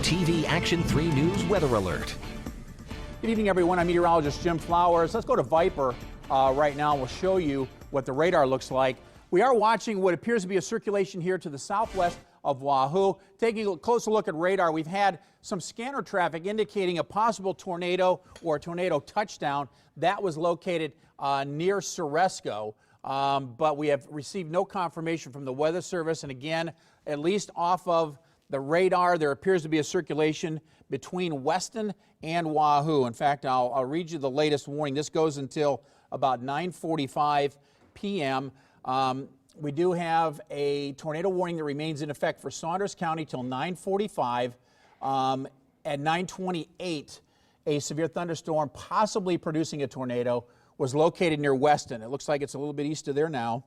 KMTV Action 3 News Weather Alert. Good evening, everyone. I'm meteorologist Jim Flowers. Let's go to Viper right now. We'll show you what the radar looks like. We are watching what appears to be a circulation here to the southwest of Wahoo. Taking a closer look at radar, we've had some scanner traffic indicating a possible tornado or a tornado touchdown. That was located near Ceresco, but we have received no confirmation from the Weather Service. And again, at least off of the radar, there appears to be a circulation between Weston and Wahoo. In fact, I'll read you the latest warning. This goes until about 9:45 p.m. We do have a tornado warning that remains in effect for Saunders County till 9:45. At 9:28, a severe thunderstorm, possibly producing a tornado, was located near Weston. It looks like it's a little bit east of there now,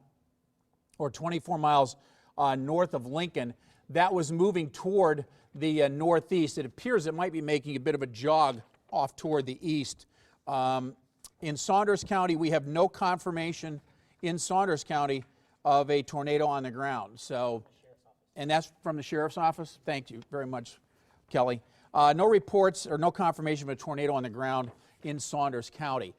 or 24 miles north of Lincoln. That was moving toward the northeast. It appears it might be making a bit of a jog off toward the east. In Saunders County, we have no confirmation in Saunders County of a tornado on the ground. So, and that's from the Sheriff's Office. Thank you very much, Kelly. No reports or no confirmation of a tornado on the ground in Saunders County.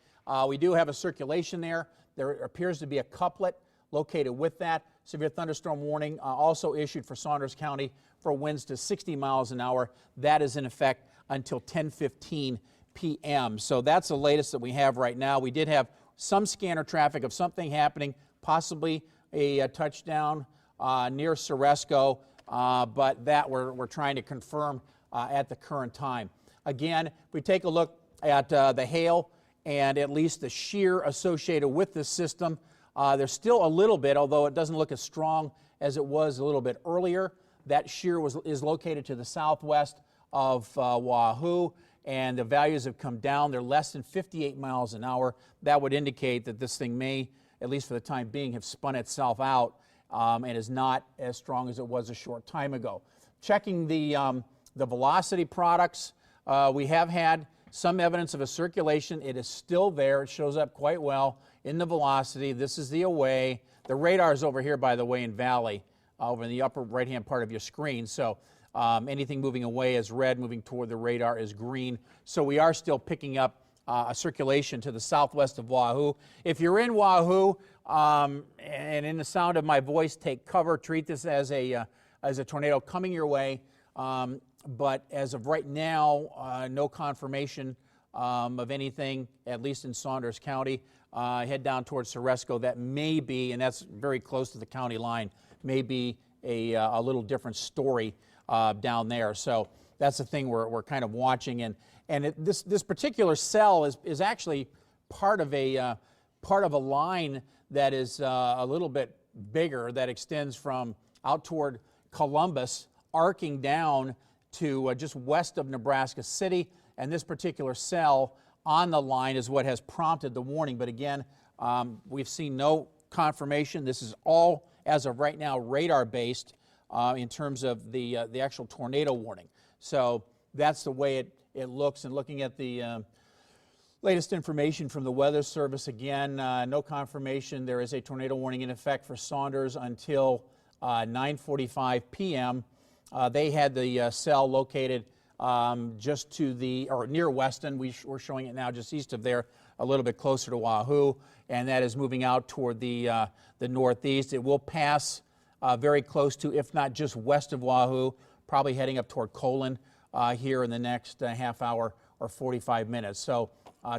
We do have a circulation there. There appears to be a couplet located with that. Severe thunderstorm warning also issued for Saunders County for winds to 60 miles an hour. That is in effect until 10:15 p.m. So that's the latest that we have right now. We did have some scanner traffic of something happening, possibly a touchdown near Ceresco, but that we're trying to confirm at the current time. Again, if we take a look at the hail and at least the shear associated with this system, there's still a little bit, although it doesn't look as strong as it was a little bit earlier. That shear is located to the southwest of Wahoo, and the values have come down. They're less than 58 miles an hour. That would indicate that this thing may, at least for the time being, have spun itself out and is not as strong as it was a short time ago. Checking the velocity products, we have had some evidence of a circulation. It is still there. It shows up quite well in the velocity. This is the away. The radar is over here, by the way, in Valley, over in the upper right-hand part of your screen. So anything moving away is red, moving toward the radar is green. So we are still picking up a circulation to the southwest of Wahoo. If you're in Wahoo and in the sound of my voice, take cover. Treat this as a tornado coming your way. But as of right now, no confirmation of anything, at least in Saunders County. Head down towards Ceresco. That may be, and that's very close to the county line, may be a little different story down there. So that's the thing we're kind of watching. And this particular cell is actually part of a line that is a little bit bigger, that extends from out toward Columbus, arcing down to just west of Nebraska City. And this particular cell on the line is what has prompted the warning. But again, we've seen no confirmation. This is all, as of right now, radar-based in terms of the actual tornado warning. So that's the way it looks. And looking at the latest information from the Weather Service, again, no confirmation. There is a tornado warning in effect for Saunders until 9:45 p.m. They had the cell located just to the, or near Weston. We're showing it now just east of there, a little bit closer to Wahoo, and that is moving out toward the northeast. It will pass very close to, if not just west of Wahoo, probably heading up toward Colon here in the next half hour or 45 minutes. So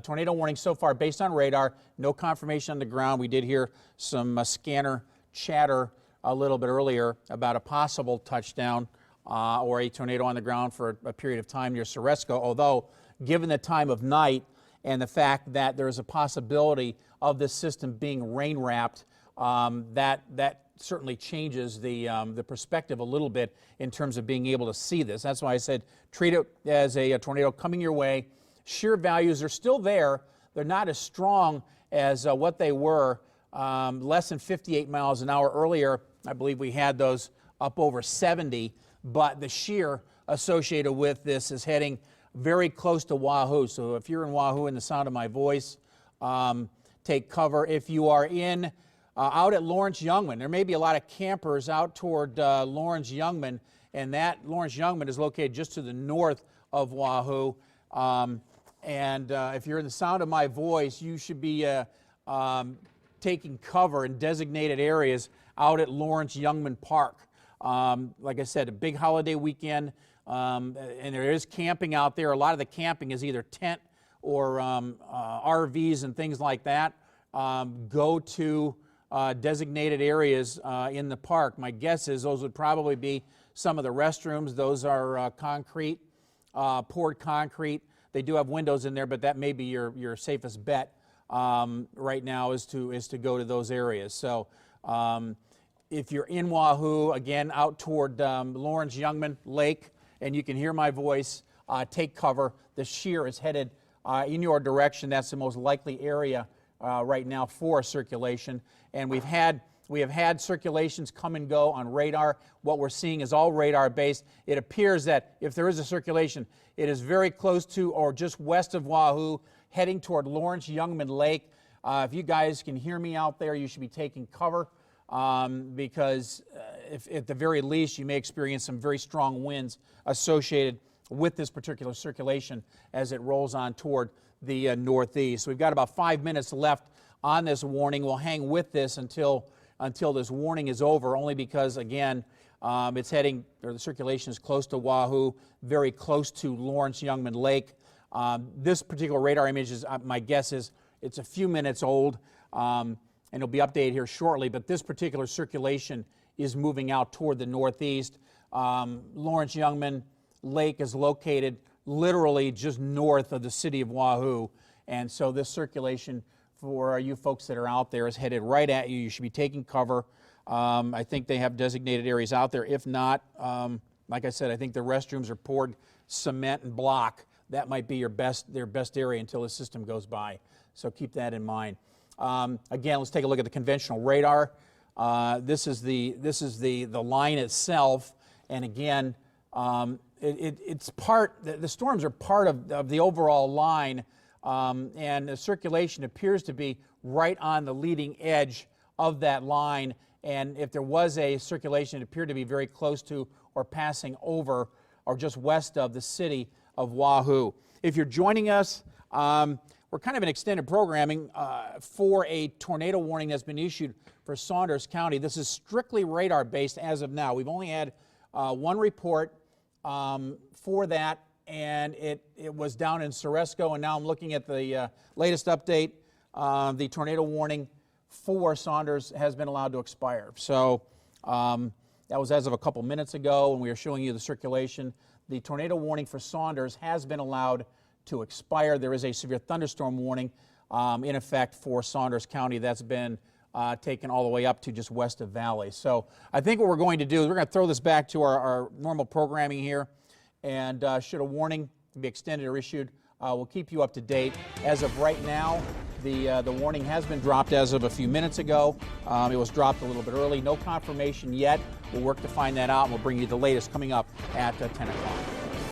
tornado warning so far based on radar, no confirmation on the ground. We did hear some scanner chatter a little bit earlier about a possible touchdown or a tornado on the ground for a period of time near Ceresco, although given the time of night and the fact that there is a possibility of this system being rain-wrapped, that certainly changes the perspective a little bit in terms of being able to see this. That's why I said treat it as a tornado coming your way. Shear values are still there. They're not as strong as what they were less than 58 miles an hour earlier. I believe we had those up over 70, but the shear associated with this is heading very close to Wahoo. So if you're in Wahoo in the sound of my voice, take cover. If you are in out at Lawrence Youngman, there may be a lot of campers out toward Lawrence Youngman, and that Lawrence Youngman is located just to the north of Wahoo. If you're in the sound of my voice, you should be taking cover in designated areas out at Lawrence Youngman Park. Like I said, a big holiday weekend, and there is camping out there. A lot of the camping is either tent or RVs and things like that. Go to designated areas in the park. My guess is those would probably be some of the restrooms. Those are concrete, poured concrete. They do have windows in there, but that may be your safest bet right now is to go to those areas. So if you're in Wahoo, again, out toward Lawrence Youngman Lake, and you can hear my voice, take cover. The shear is headed in your direction. That's the most likely area right now for circulation. And we have had circulations come and go on radar. What we're seeing is all radar based. It appears that if there is a circulation, it is very close to or just west of Wahoo, heading toward Lawrence Youngman Lake. If you guys can hear me out there, you should be taking cover because if at the very least you may experience some very strong winds associated with this particular circulation as it rolls on toward the northeast. So we've got about 5 minutes left on this warning. We'll hang with this until this warning is over, only because, again, it's heading, or the circulation is close to Wahoo, very close to Lawrence Youngman Lake. This particular radar image is, my guess is, it's a few minutes old, and it'll be updated here shortly, but this particular circulation is moving out toward the northeast. Lawrence Youngman Lake is located literally just north of the city of Wahoo, and so this circulation for you folks that are out there is headed right at you. You should be taking cover. I think they have designated areas out there. If not, like I said, I think the restrooms are poured cement and block. That might be their best area until the system goes by. So keep that in mind. Again, let's take a look at the conventional radar. This is the line itself, and again, it's part. The storms are part of the overall line. And the circulation appears to be right on the leading edge of that line. And if there was a circulation, it appeared to be very close to or passing over or just west of the city of Wahoo. If you're joining us, we're kind of in extended programming for a tornado warning that's been issued for Saunders County. This is strictly radar-based as of now. We've only had one report for that, and it was down in Ceresco, and now I'm looking at the latest update. The tornado warning for Saunders has been allowed to expire. So that was as of a couple minutes ago when we were showing you the circulation. The tornado warning for Saunders has been allowed to expire. There is a severe thunderstorm warning in effect for Saunders County that's been taken all the way up to just west of Valley. So I think what we're going to do is we're going to throw this back to our normal programming here. And should a warning be extended or issued, we'll keep you up to date. As of right now, the warning has been dropped as of a few minutes ago. It was dropped a little bit early. No confirmation yet. We'll work to find that out, and we'll bring you the latest coming up at 10 o'clock.